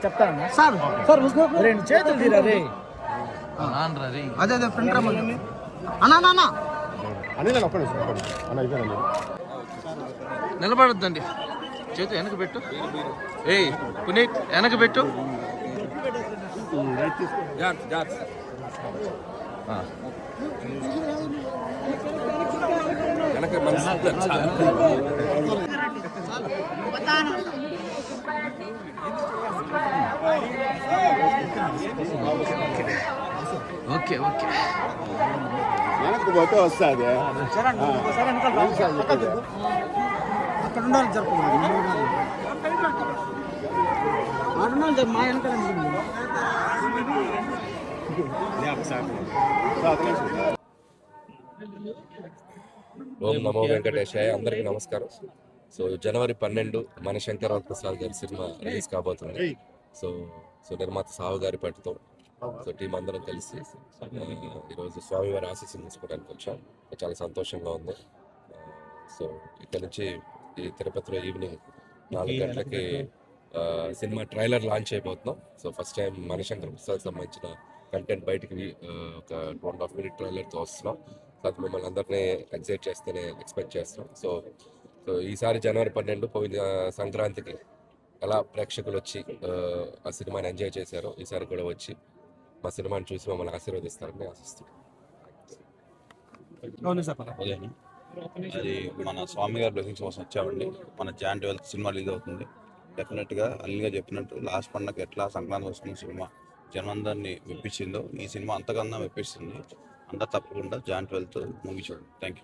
చెప్తాను sir sir రెండు చేతులు తీరా రే అదే అదే ఫ్రంట్ రమ్మని అన్నా నిలబడద్దండి, చేతి వెనక పెట్టు. ఏయ్ పునీత్ వెనక పెట్టు. ఓకే ఓకే వెనక్కి పోతే వస్తుంది. అక్కడ ఉండాలి జరుపు మా వెనకాల ఓం నమో వెంకటేశాయ. అందరికీ నమస్కారం. సో జనవరి 12 మనశంకర ప్రసాద్ గారి సినిమా రిలీజ్ కాబోతుంది. సో నిర్మాత సాహు గారి పట్టుతో టీం అందరం కలిసి ఈరోజు స్వామివారి ఆశీస్సులు తీసుకోవడానికి వచ్చాం. చాలా సంతోషంగా ఉంది. సో ఇక్కడ నుంచి ఈ తిరుపతిలో ఈవినింగ్ 4 గంటలకి సినిమా ట్రైలర్ లాంచ్ అయిపోతున్నాం. సో ఫస్ట్ టైం మనశంకర ప్రసాద్ సంబంధించిన కంటెంట్ బయటికి ఒక 2.5 minute ట్రైలర్తో వస్తున్నాం. అది మిమ్మల్ని అందరినీ ఎగ్జైట్ చేస్తేనే ఎక్స్పెక్ట్ చేస్తున్నాం. సో ఈసారి జనవరి 12 పోయిన సంక్రాంతికి ఎలా ప్రేక్షకులు వచ్చి ఆ సినిమాని ఎంజాయ్ చేశారో ఈసారి కూడా వచ్చి మా సినిమాని చూసి మమ్మల్ని ఆశీర్వదిస్తారని ఆశిస్తున్నాం. అది మన స్వామి గారి బ్లెస్సింగ్స్ కోసం వచ్చామండి. మన జాన్ 12 సినిమా రిలీజ్ అవుతుంది. డెఫినెట్గా అల్లిగా చెప్పినట్టు లాస్ట్ పండగ ఎట్లా సంక్రాంతి వస్తున్న సినిమా జనందరినీ మెప్పించిందో ఈ సినిమా అంతకన్నా మెప్పిస్తుంది. అందరు తప్పకుండా జాన్ 12 మూవీ చూడండి. Thank you.